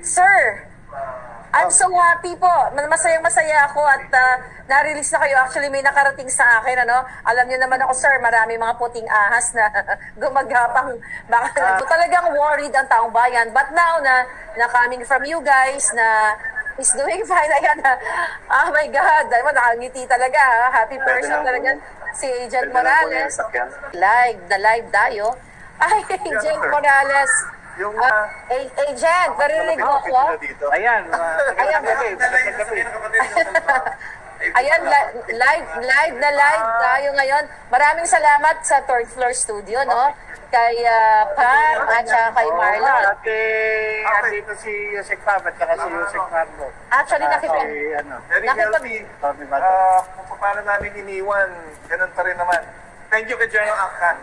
Sir, I'm so happy po. Masayang-masaya ako at na-release na kayo. Actually, may nakarating sa akin. Alam niyo naman ako, sir, marami mga puting ahas na gumagapang. Talagang worried ang taong bayan. But now na coming from you guys na is doing fine. Ayan, oh my God. Nakangiti talaga. Happy person talaga. Si Agent Morales. Live tayo. Ay, Agent Morales. Yung Agent, narinig mo ko? Ayan, ayan, live tayo ngayon. Maraming salamat sa third floor studio, no? Kay Pam at saka kay Marlon. Dito si Yusek Pam at saka si Yusek Marlon. Actually, kung paano namin iniwan, ganun pa rin naman. Thank you kay General Angkan.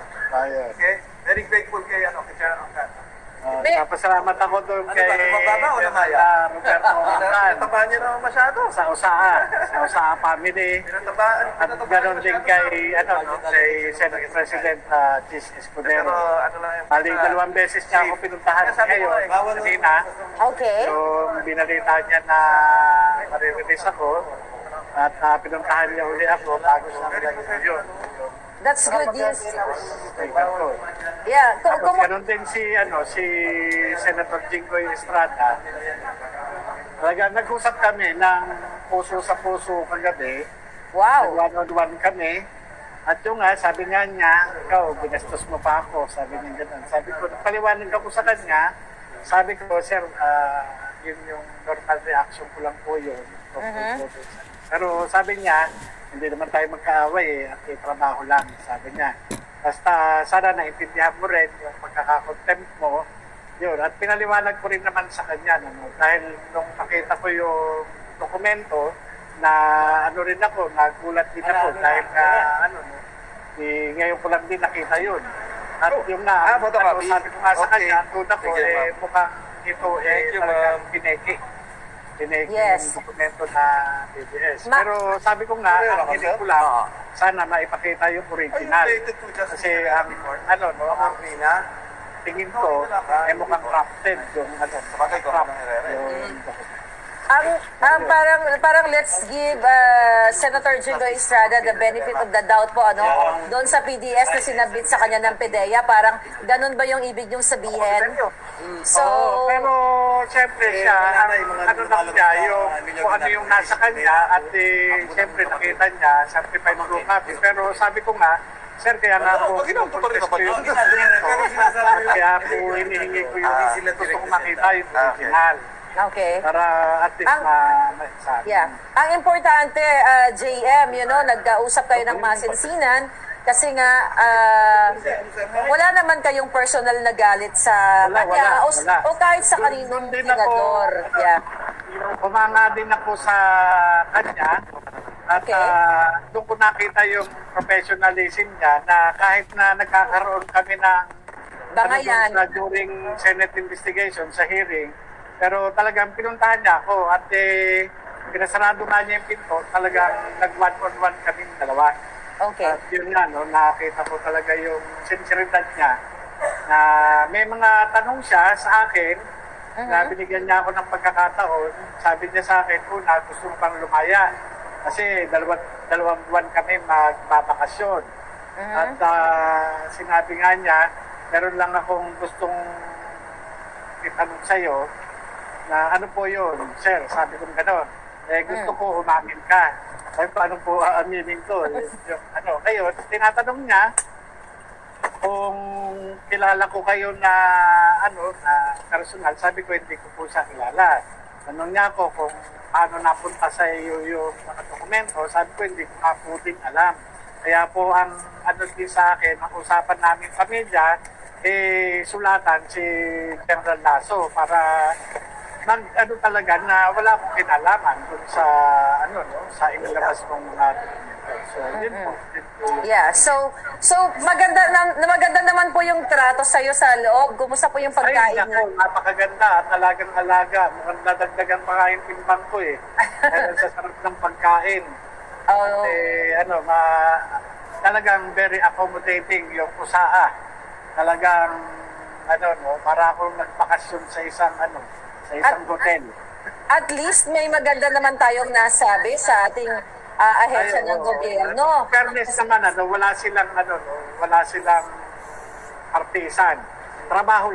Okay? Very grateful kay General Angkan. Napasalamat ako doon kay Roberto Angkan. Pinatabahan niya naman masyado. Sa Usaa family. At ganoon din kay Senate President Chis Escudero. Bali, 2 beses niya ako pinuntahan ngayon. Kanina. Okay. So, binalita niya na marirelease ako. At pinuntahan niya uli ako bago sa yun. That's good, yes. Yeah. Tapos ganun din si Senator Jinggoy Estrada. Talaga, nag-usap kami ng puso sa puso kagabi. Wow. Nag-one-on-one kami. At yung sabi nga niya, ikaw, binastos mo pa ako. Sabi niya ganun. Sabi ko, paliwanag ako sa kanya. Sabi ko, sir, yun yung normal reaction ko lang po yun. Pero sabi niya, hindi naman tayo magkaaway at trabaho lang, sabi niya. Basta sana naintindihan mo rin yung pagkakakontempt mo. Yun, at pinaliwanag ko rin naman sa kanya. Dahil nung nakita ko yung dokumento, na rin ako, nagulat din ako. Dahil ngayon ko lang din nakita yun. At yung sabi ko nga sa kanya, tuna ko, mukhang ito talagang pineki. Yung dokumento na PBS. Pero sabi ko nga, ang hiling ko lang, sana maipakita yung original. Kasi ang tingin ko, mukhang crafted yung parang let's give Senator Jinggoy Estrada the benefit of the doubt po doon sa PDS na sinabit sa kanya ng PDEA, parang ganun ba yung ibig niyong sabihin? So pero syempre siya kung ano yung nasa kanya at syempre nakita niya certified true copy, pero sabi ko nga, sir, kaya nga ako contest ko yung kaya po hinihingi ko yung gusto kong makita yung original. Okay. Para at least ma-sabi. Yeah. Ang importante, JM, nagkausap kayo ng masinsinan kasi nga wala naman kayong personal na galit sa kanya o kahit sa kaninong senador. Yeah. Kumanga din ako sa kanya at doon ko nakita yung professionalism niya na kahit na nagkakaroon kami ng bangayan during Senate investigation sa hearing, pero talagang pinuntahan niya ako at pinasarado nga niya yung pinto, talagang nag-one-on-one kami dalawa. Okay. At yun nga, nakita ko talaga yung sinceridad niya na may mga tanong siya sa akin na binigyan niya ako ng pagkakataon. Sabi niya sa akin, gusto mo pang lumaya kasi dalawang buwan kami magbabakasyon. At sinabi nga niya, meron lang akong gustong itanong sa'yo na ano po yun, sir, sabi ko gano'n. Gusto ko umamin ka. Sabi ko, ano po aminin ko? Ngayon, tinatanong niya kung kilala ko kayo na personal. Sabi ko, hindi ko po siya kilala. Tanong niya ako kung paano napunta sa iyo yung mga dokumento. Sabi ko, hindi ko po din alam. Kaya po, ang din sa akin, ang usapan namin pamilya, sulatan si General Lasso para talaga na wala akong kinalaman dun sa sa inilabas mong mga so yun po. Yeah, so maganda naman po yung trato sa iyo sa loob. Kumusta po yung pagkain? Ay, napakaganda at alagang-alaga. Mukhang nadagdagan pa nga yung timbang ko dahil sa sarap ng pagkain. Talagang very accommodating yung usaa. Talagang para akong nagbakasyon sa isang hotel. At least may maganda naman tayong nasabi sa ating ahensya ng gobyerno. Fairness naman, wala silang partisan. Trabaho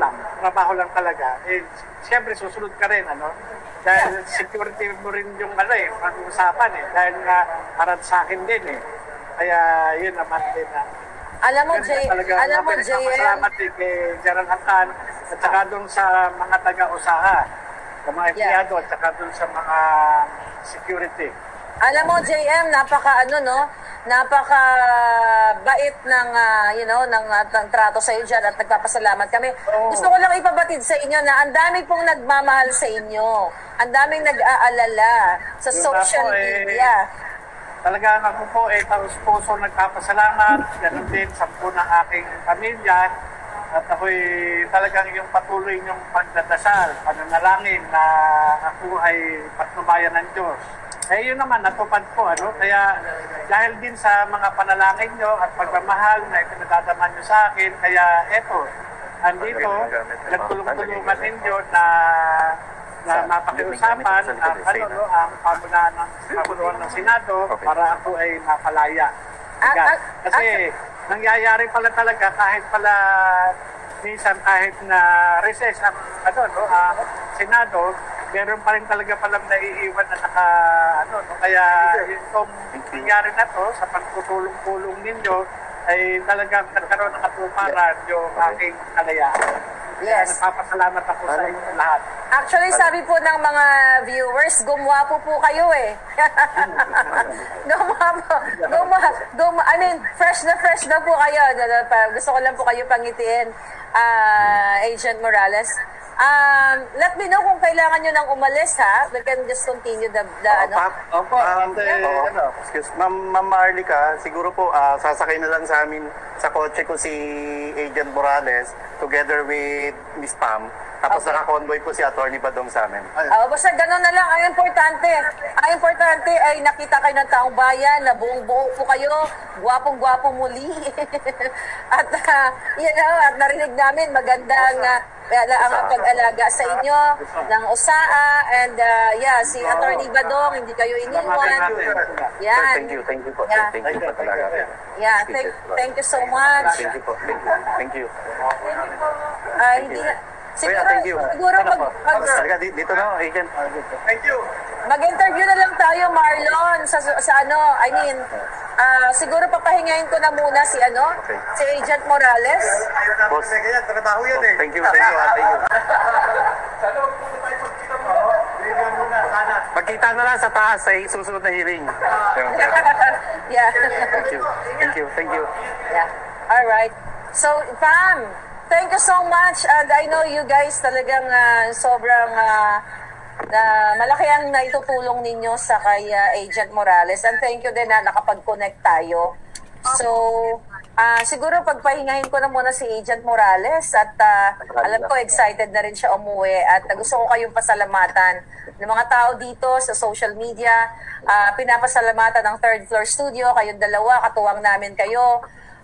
lang talaga. Siyempre susunod ka rin, dahil security mo rin yung pag-uusapan dahil nga para sa akin din Kaya yun naman din alam mo, JM, salamat din kay Gerald Hantan at saka doon sa mga taga-usaha, sa mga empleyado at saka doon sa mga security. Alam mo, JM, napaka bait ng ng trato sa iyo diyan at nagpapasalamat kami. Gusto ko lang ipabatid sa inyo na ang dami pong nagmamahal sa inyo. Ang daming nag-aalala sa social media. Talagang ako po taos-puso nagpapasalamat. Ganun din sa po ng aking pamilya. At ako'y talagang yung patuloy niyong pagdadasal, pananalangin na ako ay patnubayan ng Diyos. Yun naman, natupad po. Kaya dahil din sa mga panalangin nyo at pagmamahal na ipinagdadaman nyo sa akin, kaya andito, nagtulong-tulungan ninyo na mapakiusapan ang pamunuan ng Senado para ako ay mapalaya. Kasi nangyayari pala talaga kahit pala minsan kahit na recess ang Senado, meron pa rin talaga palang naiiwan na kaya itong nangyari na to sa pagtutulong-tulong ninyo ay talagang nagkaroon ng katuparan yung aking kalayaan. Yes. Napapasalamat ako sa inyo lahat. Actually, sabi po ng mga viewers, gumwapo po kayo fresh na po kayo. Gusto ko lang po kayo pangitiin, Agent Morales. Let me know kung kailangan nyo nang umalis, ha? We can just continue the Opo. Excuse Ma'am Marlica, siguro po sasakay na lang sa amin sa kotse ko si Agent Morales together with Miss Pam. Tapos naka-convoy po si Attorney Badong sa amin. Basta gano'n na lang. Ang importante ay nakita kayo ng taong bayan, na buong-buo po kayo, gwapong-gwapo muli. At at narinig namin magandang ang pag-alaga sa inyo ng USAA and si Attorney Badong, hindi kayo iniwan. Yan. Thank you po. Thank you po talaga. Yeah, thank you so much. Thank you po. Thank you. Siguro dito na, Agent. Thank you. Mag-interview na lang tayo, Marlon, siguro papahingayin ko na muna si Agent Morales. Boss, trabaho yan Thank you. Magkita na lang sa taas sa susunod na hearing. Yeah. Thank you. Yeah. All right. So, Pam, thank you so much. And I know you guys talagang sobrang malaki ang naitutulong ninyo sa kay Agent Morales. And thank you din na nakapag-connect tayo. So, siguro pagpahingahin ko na muna si Agent Morales at alam ko excited na rin siya umuwi at gusto ko kayong pasalamatan ng mga tao dito sa social media. Pinapasalamatan ng Third Floor Studio, kayong dalawa, katuwang namin kayo.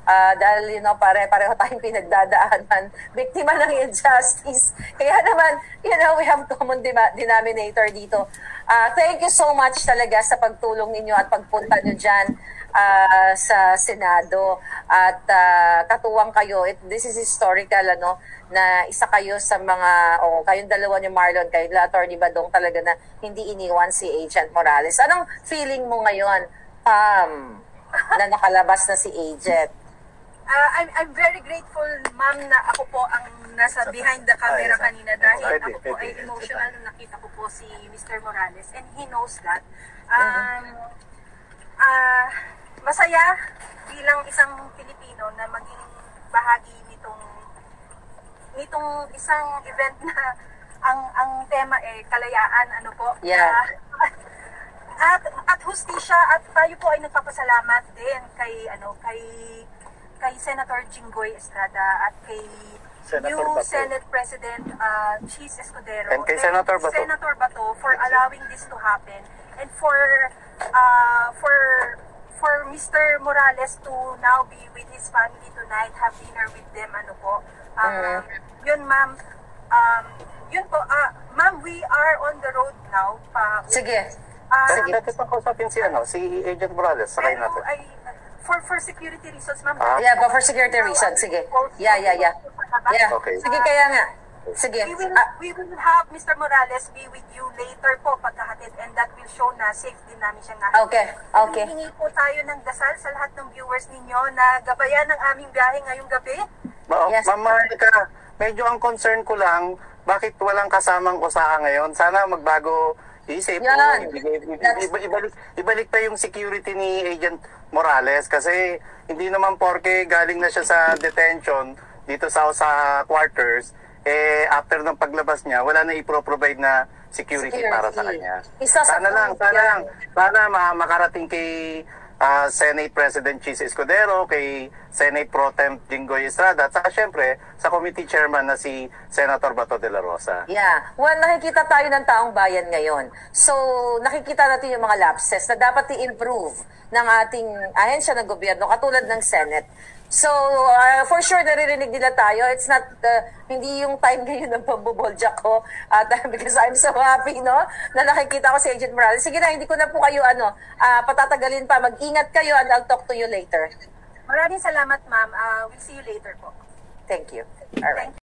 Dahil pare-pareho tayong pinagdadaanan, biktima ng injustice. Kaya naman, we have common denominator dito. Thank you so much talaga sa pagtulong ninyo at pagpunta nyo dyan sa Senado. At katuwang kayo. This is historical, na isa kayo sa mga, kayong dalawa ni Marlon, kayo Attorney Badong talaga na hindi iniwan si Agent Morales. Anong feeling mo ngayon, na nakalabas na si Agent? I'm very grateful, ma'am, na ako po ang nasa behind the camera kanina dahil ako po ay emotional nung nakita ko po si Mr. Morales and he knows that. Masaya bilang isang Pilipino na maging bahagi nitong isang event na ang tema kalayaan, Yeah. At hustisya at tayo po ay nagpapasalamat din kay Senator Jinggoy Estrada at kay new Senate President Cheese Escudero and kay Senator Bato for allowing this to happen and for for Mr. Morales to now be with his family tonight, have dinner with them, ano po. Yun, ma'am. Yun po, ma'am, we are on the road now. Sige. Sige. Pwede pa kausapin si Agent Morales, sakay Pero natin. for security reasons, ma'am. Yeah, but for security reasons, sige. Yeah. Okay. Sige, kaya nga. Sige. We will have Mr. Morales be with you later po pagkahatid, and that will show na safe din namin siyang nahatid. Okay. Hihingi po tayo ng dasal sa lahat ng viewers ninyo na gabayan ng aming biyahe ngayong gabi. Yes. Ma'am Marlica, medyo ang concern ko lang, bakit walang kasamang usaha ngayon? Sana magbago isip. Yan. Ibalik pa yung security ni Agent Morales kasi hindi naman porke galing na siya sa detention dito sa quarters, after ng paglabas niya, wala na i-provide na security para sa kanya. Sana makarating kay Senate President Chis Escudero, kay Senate Pro Tem Jinggoy Estrada, at saka syempre sa committee chairman na si Senator Bato de la Rosa. Yeah. Well, nakikita tayo ng taong bayan ngayon. So, nakikita natin yung mga lapses na dapat i-improve ng ating ahensya ng gobyerno, katulad ng Senate. So, for sure, naririnig nila tayo. It's not, hindi yung time ngayon ng pambuboljak ko. Because I'm so happy, no? Na nakikita ko si Agent Morales. Sige na, hindi ko na po kayo, patatagalin pa. Mag-ingat kayo and I'll talk to you later. Maraming salamat, ma'am. We'll see you later po. Thank you. All right.